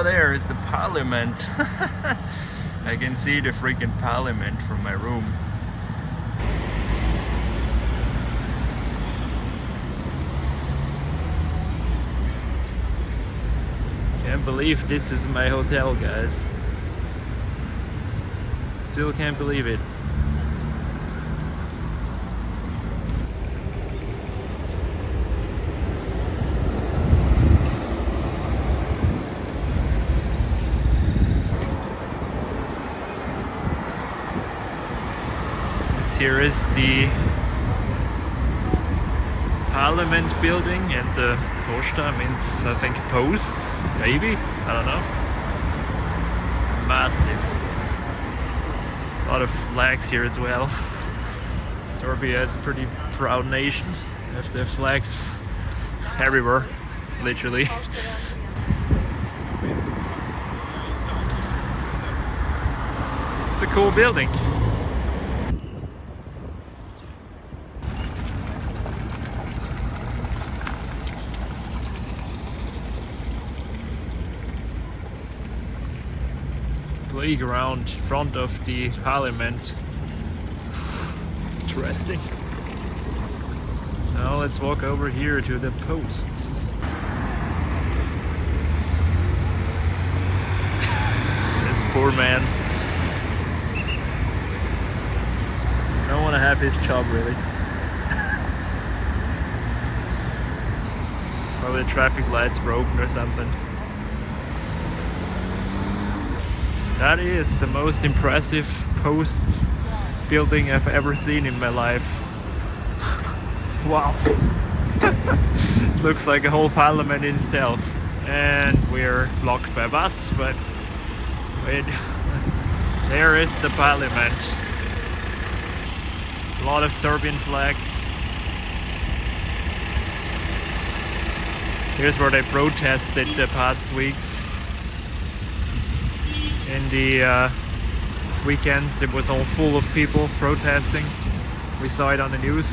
over there is the parliament. I can see the freaking parliament from my room. Can't believe this is my hotel, guys. Still can't believe it. Here is the Parliament building, and the Posta means, I think, post, maybe? I don't know. Massive. A lot of flags here as well. Serbia is a pretty proud nation. They have their flags everywhere, literally. It's a cool building. Playground in front of the parliament. Interesting. Now let's walk over here to the post. This poor man. Don't want to have his job, really. Probably the traffic light's broken or something. That is the most impressive post building I've ever seen in my life. Wow. Looks like a whole parliament in itself. And we're blocked by a bus, but wait. There is the parliament. A lot of Serbian flags. Here's where they protested the past weeks. In the weekends it was all full of people protesting. We saw it on the news.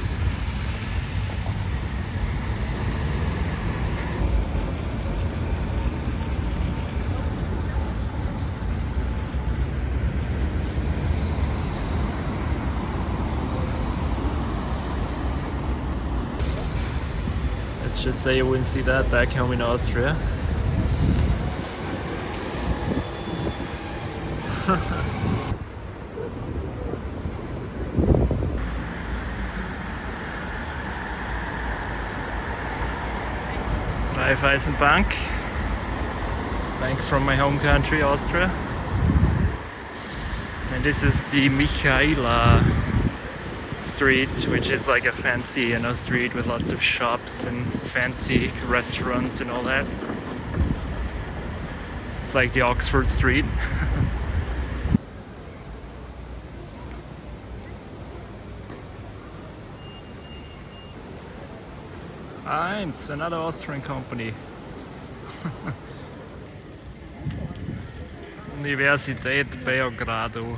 Let's just say you wouldn't see that back home in Austria. Bank from my home country, Austria. And this is the Michaela street, which is like a fancy, street with lots of shops and fancy restaurants and all that. It's like the Oxford Street. It's another Austrian company. Universität Belgrade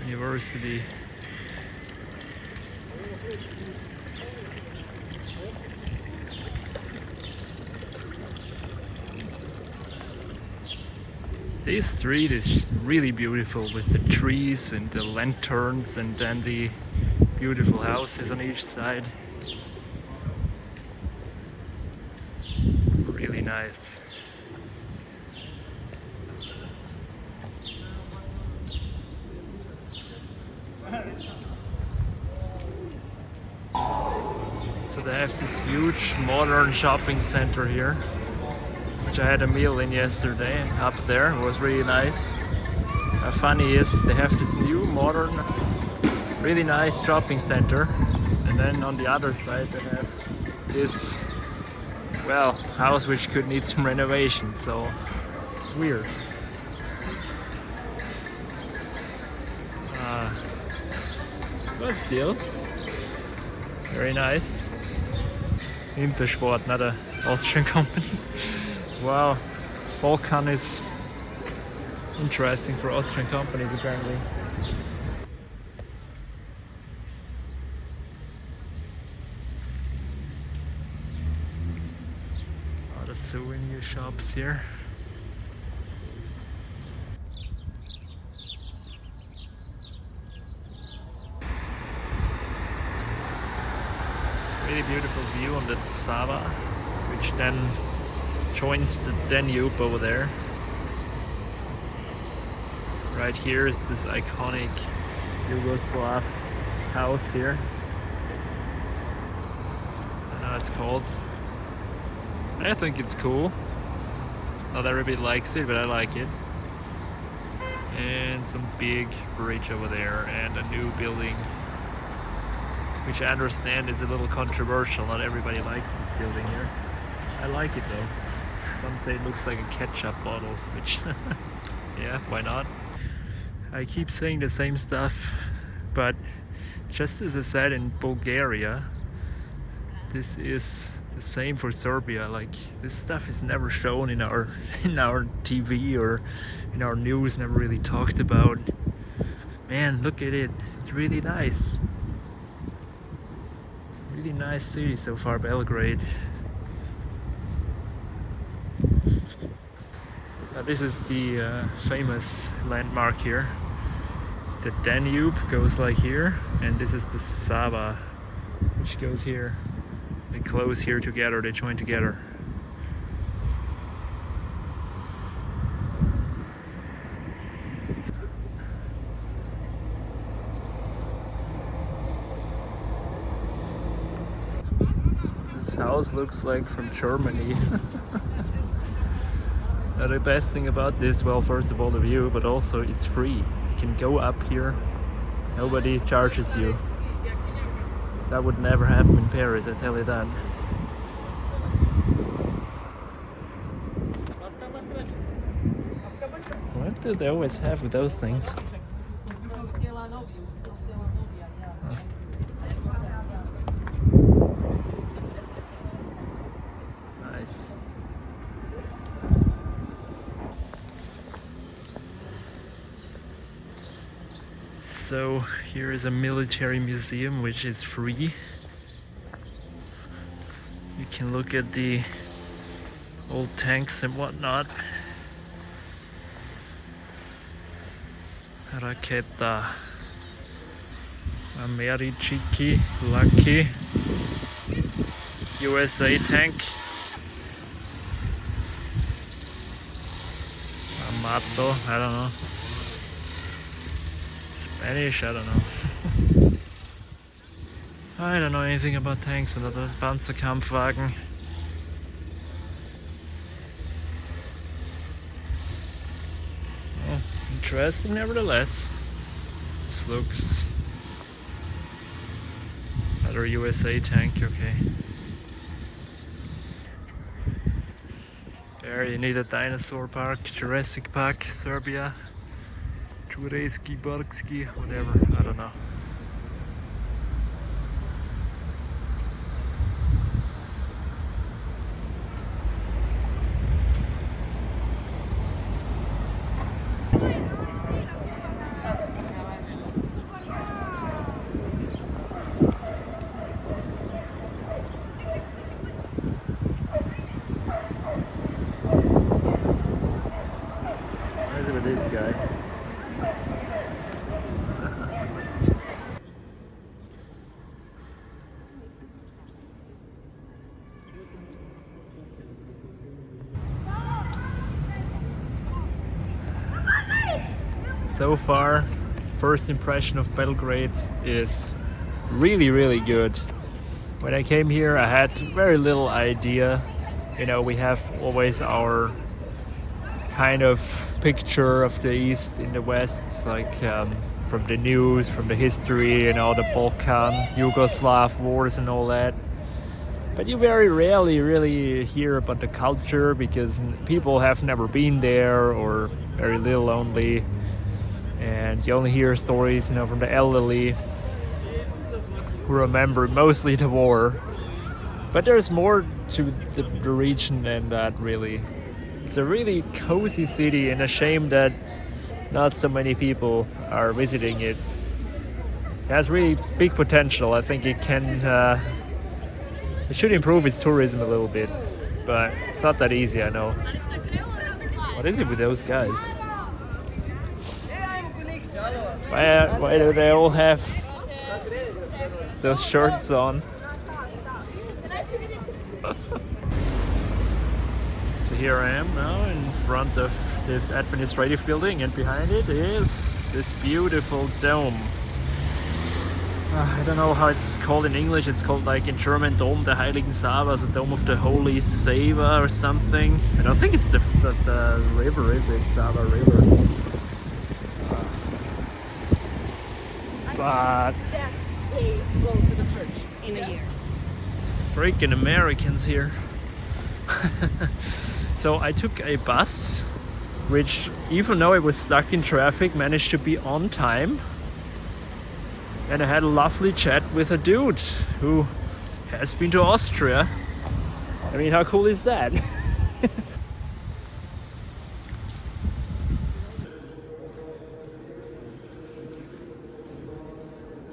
University. This street is really beautiful with the trees and the lanterns and then the beautiful houses on each side. Really nice. So they have this huge modern shopping center here, which I had a meal in yesterday up there. It was really nice. Funny is they have this new modern, really nice shopping center, and then on the other side they have this, well, house which could need some renovation, so it's weird. But still, very nice. Intersport, not an Austrian company. Wow, Balkan is interesting for Austrian companies apparently. A lot of souvenir shops here. Really beautiful view on the Sava, which then joins the Danube over there. Right here is this iconic Yugoslav house here. I don't know what it's called. I think it's cool. Not everybody likes it, but I like it. And some big bridge over there and a new building, which I understand is a little controversial. Not everybody likes this building here. I like it though. Some say it looks like a ketchup bottle, which yeah, why not? I keep saying the same stuff, but just as I said in Bulgaria, this is the same for Serbia. Like, this stuff is never shown in our TV or in our news, never really talked about. Man, look at it. It's really nice. Really nice city so far, Belgrade. This is the famous landmark here. The Danube goes like here, and this is the Sava, which goes here. They close here together, they join together. This house looks like from Germany. Now the best thing about this, well, first of all the view, but also it's free. You can go up here, nobody charges you. That would never happen in Paris, I tell you that. What do they always have with those things? Nice. So here is a military museum which is free. You can look at the old tanks and whatnot. Raketa Americiki Lucky USA tank. Amato, I don't know. Spanish, I don't know. I don't know anything about tanks. Another Panzerkampfwagen. Oh, interesting nevertheless. This looks... Another USA tank, okay. There you need a dinosaur park, Jurassic Park, Serbia. Jurejski, Borgski, whatever, I don't know. Where's it with this guy? So far, first impression of Belgrade is really, really good. When I came here, I had very little idea. You know, we have always our kind of picture of the East in the West, like from the news, from the history, you know, the Balkan, Yugoslav wars and all that. But you very rarely really hear about the culture because people have never been there or very little only. And you only hear stories, you know, from the elderly who remember mostly the war. But there's more to the region than that, really. It's a really cozy city, and a shame that not so many people are visiting it. It has really big potential. I think it can, it should improve its tourism a little bit, but it's not that easy, I know. What is it with those guys? Why do they all have those shirts on? So here I am now in front of this administrative building, and behind it is this beautiful dome. I don't know how it's called in English. It's called, like, in German, Dom der Heiligen Sava, the Dome of the Holy Sava or something. I don't think it's the river, is it? Sava River. But that they go to the church in a year. Freaking Americans here. So I took a bus, which, even though it was stuck in traffic, managed to be on time. And I had a lovely chat with a dude who has been to Austria. I mean, how cool is that?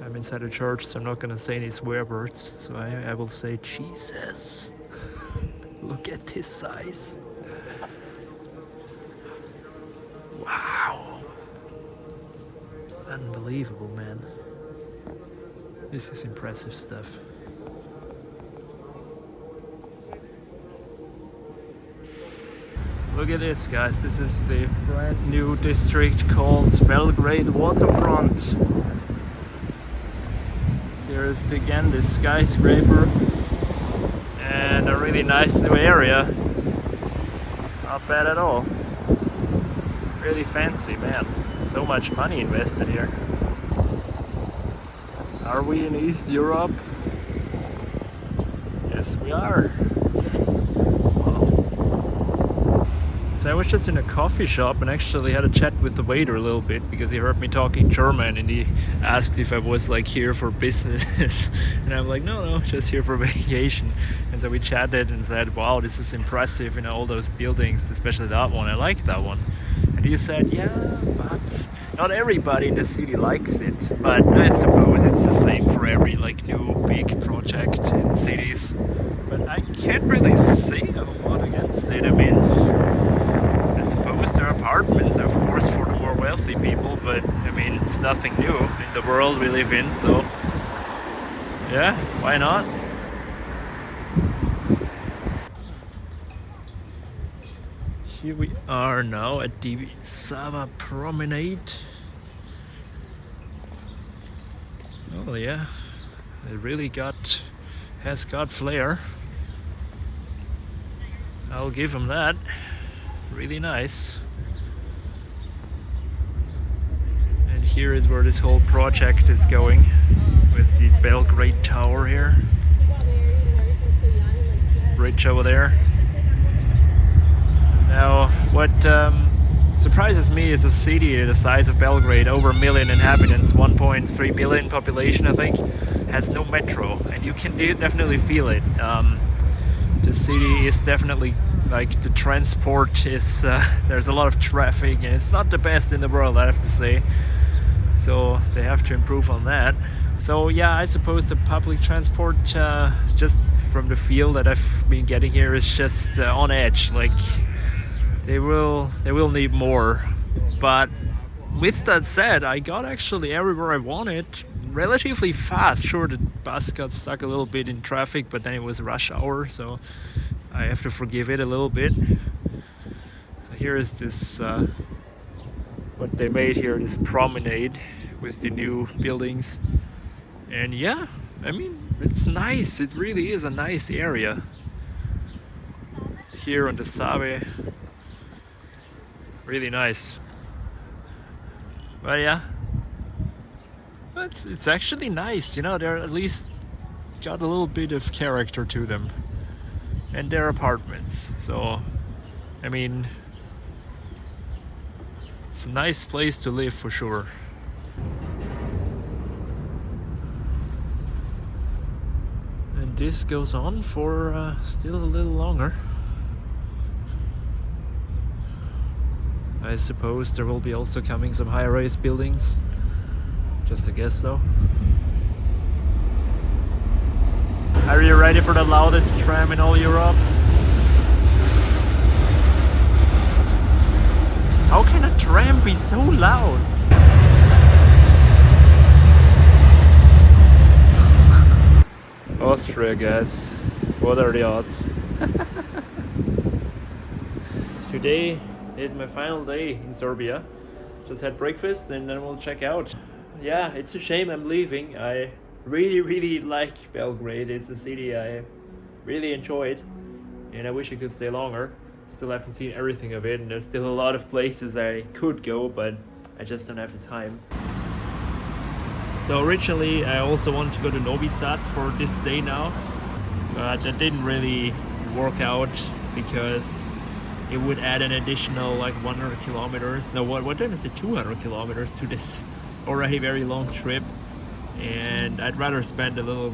I'm inside a church, so I'm not gonna say any swear words. So I will say Jesus. Look at this size. Wow. Unbelievable, man. This is impressive stuff. Look at this, guys. This is the brand new district called Belgrade Waterfront. There's again this skyscraper and a really nice new area. Not bad at all. Really fancy, man. So much money invested here. Are we in East Europe? Yes, we are. Wow. So I was just in a coffee shop and actually had a chat with the waiter a little bit, because he heard me talking German and he asked if I was, like, here for business. And I'm like, no, just here for vacation. And so we chatted and said, wow, this is impressive, you know, all those buildings, especially that one. I like that one. And he said, yeah, but not everybody in the city likes it. But I suppose it's the same for every, like, new big project in cities. But I can't really say a lot against it. I mean, I suppose there are apartments, of course, for the more wealthy people, but I mean, it's nothing new in the world we live in, so yeah, why not? Here we are now at the Sava Promenade. Oh yeah, it really has got flair. I'll give him that. Really nice. And here is where this whole project is going, with the Belgrade Tower here. Bridge over there. Now, what surprises me is a city the size of Belgrade, over 1 million inhabitants, 1.3 billion population, I think, has no metro, and you can definitely feel it. The city is definitely, like, the transport is, there's a lot of traffic, and it's not the best in the world, I have to say. So they have to improve on that. So yeah, I suppose the public transport, just from the feel that I've been getting here, is just on edge. Like, they will need more. But with that said, I got actually everywhere I wanted relatively fast. Sure, the bus got stuck a little bit in traffic, but then it was rush hour, so I have to forgive it a little bit. So here is this, what they made here, this promenade with the new buildings. And yeah, I mean, it's nice. It really is a nice area here on the Save. Really nice. But yeah, it's actually nice, you know. They're at least got a little bit of character to them, and they're apartments, so I mean, it's a nice place to live for sure. And this goes on for still a little longer. I suppose there will be also coming some high-rise buildings. Just a guess though. Are you ready for the loudest tram in all Europe? How can a tram be so loud? Austria, guys. What are the odds? Today is my final day in Serbia. Just had breakfast and then we'll check out. Yeah, it's a shame I'm leaving. I really like Belgrade. It's a city I really enjoyed and I wish I could stay longer. Still haven't seen everything of it and there's still a lot of places I could go, but I just don't have the time. So originally I also wanted to go to Novi Sad for this day now, but that didn't really work out because it would add an additional like 100 kilometers. No, what time is it? 200 kilometers to this already very long trip. And I'd rather spend a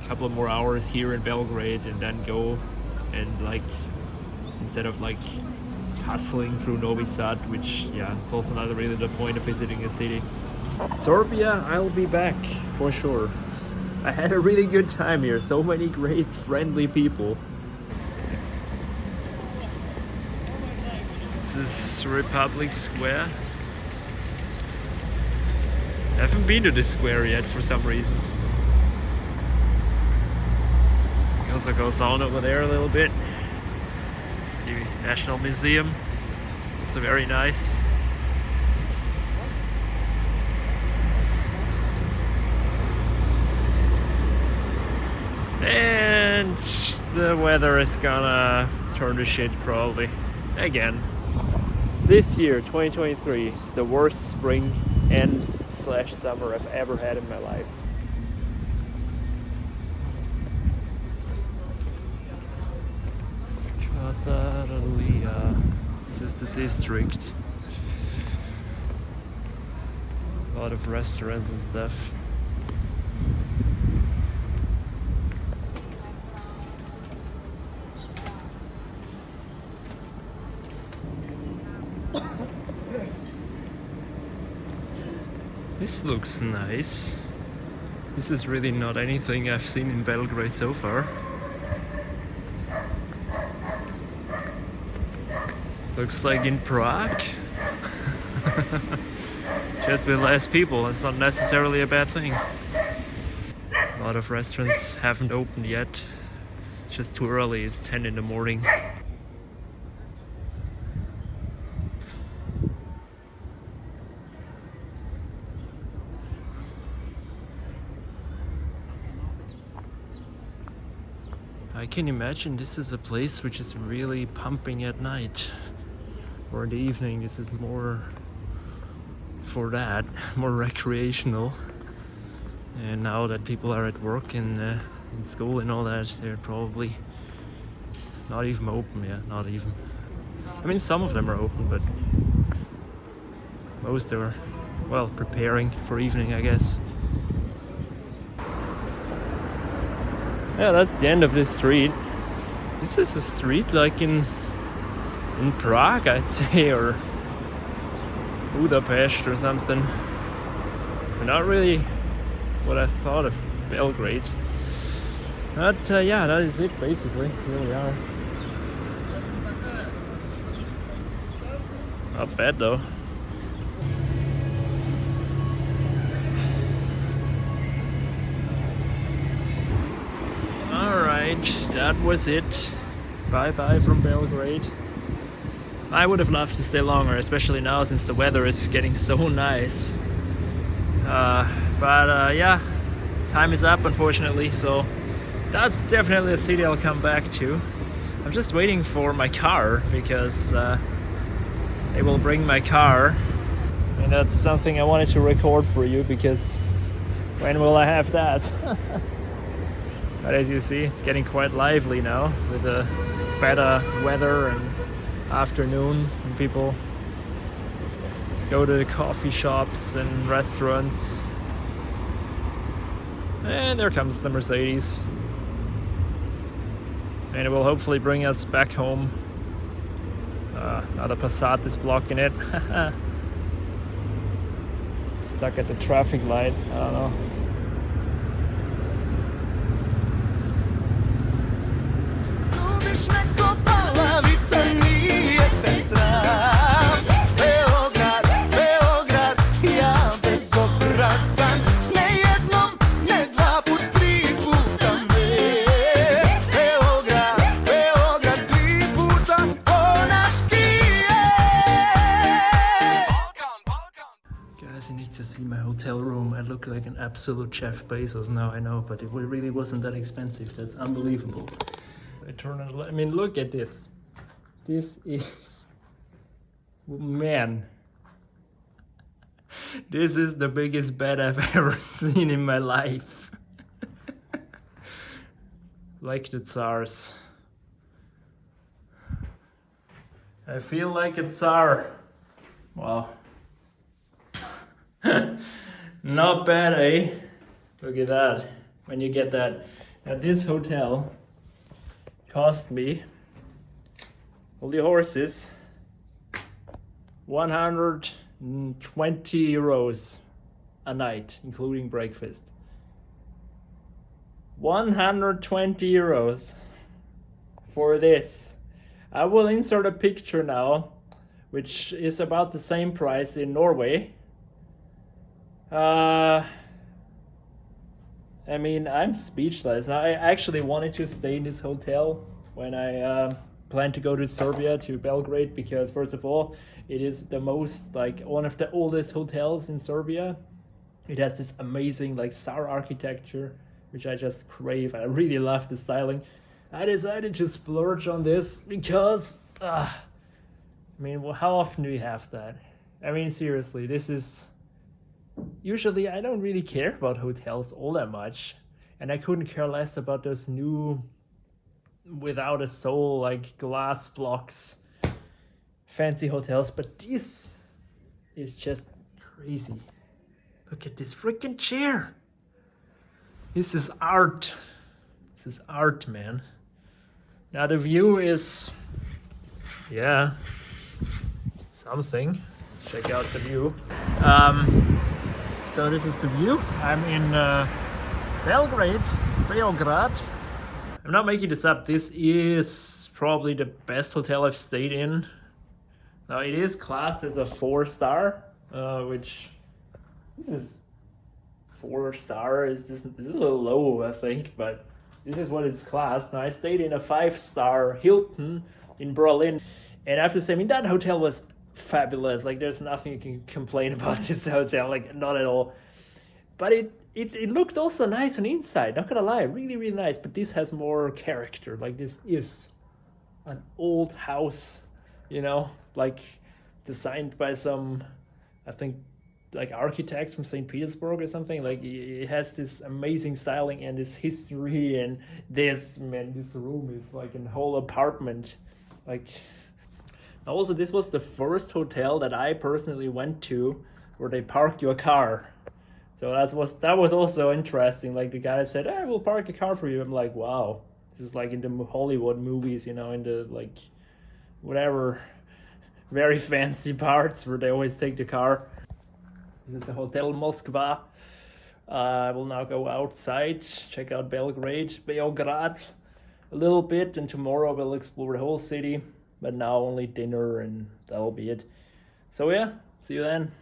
couple of more hours here in Belgrade and then go and like, instead of like hustling through Novi Sad, which yeah, it's also not really the point of visiting a city. Serbia, I'll be back for sure. I had a really good time here. So many great friendly people. This is Republic Square. I haven't been to this square yet for some reason. It also goes on over there a little bit. It's the National Museum. Also very nice. And the weather is gonna turn to shit probably again. This year, 2023, is the worst spring and / summer I've ever had in my life. Skadarlija. This is the district. A lot of restaurants and stuff. This looks nice. This is really not anything I've seen in Belgrade so far. Looks like in Prague. Just with less people, that's not necessarily a bad thing. A lot of restaurants haven't opened yet. It's just too early, it's 10 in the morning. I can imagine this is a place which is really pumping at night or in the evening. This is more for that, more recreational. And now that people are at work and in school and all that, they're probably not even open. Yeah, not even. I mean, some of them are open, but most are, well, preparing for evening, I guess. Yeah, that's the end of this street. This is a street like in Prague, I'd say, or Budapest or something. But not really what I thought of Belgrade. But yeah, that is it basically. Here we are. Not bad though. That was it. Bye bye from Belgrade. I would have loved to stay longer, especially now since the weather is getting so nice. But yeah, time is up unfortunately, so that's definitely a city I'll come back to. I'm just waiting for my car because they will bring my car, and that's something I wanted to record for you because when will I have that? But as you see, it's getting quite lively now with the better weather and afternoon, and people go to the coffee shops and restaurants. And there comes the Mercedes. And it will hopefully bring us back home. Now the Passat is blocking it. Stuck at the traffic light, I don't know. my hotel room. I look like an absolute Jeff Bezos now, I know, but it really wasn't that expensive. That's unbelievable. I mean, look at this. This is, man. This is the biggest bed I've ever seen in my life. Like the Tsars. I feel like a Tsar. Wow. Not bad, eh? Look at that. When you get that. Now this hotel cost me, all the horses, 120 euros a night, including breakfast. 120 euros for this. I will insert a picture now, which is about the same price in Norway. I mean, I'm speechless. I actually wanted to stay in this hotel when I planned to go to Serbia, to Belgrade, because first of all, it is the most, like, one of the oldest hotels in Serbia. It has this amazing, like, Tsar architecture, which I just crave. I really love the styling. I decided to splurge on this because, I mean, well, how often do you have that? I mean, seriously, this is... Usually, I don't really care about hotels all that much. And I couldn't care less about those new, without a soul, like, glass blocks, fancy hotels. But this is just crazy. Look at this freaking chair. This is art. This is art, man. Now the view is, yeah, something. Check out the view. So this is the view. I'm in Belgrade. I'm not making this up. This is probably the best hotel I've stayed in. Now it is classed as a 4-star, which this is 4-star is a little low, I think, but this is what it's classed. Now I stayed in a 5-star Hilton in Berlin, and I have to say, I mean, that hotel was fabulous. Like, there's nothing you can complain about this hotel, like, not at all. But it looked also nice on the inside, not gonna lie, really, really nice. But this has more character. Like, this is an old house, you know, like designed by some, I think, like architects from St. Petersburg or something. Like, it has this amazing styling and this history, and this, man, this room is like a whole apartment. Like, also, this was the first hotel that I personally went to where they parked your car. So that was also interesting. Like, the guy said, "I will park a car for you." I'm like, wow, this is like in the Hollywood movies, you know, in the, like, whatever, very fancy parts where they always take the car. This is the Hotel Moskva. I will now go outside, check out Belgrade a little bit, and tomorrow we'll explore the whole city. But now only dinner, and that'll be it. So yeah, see you then.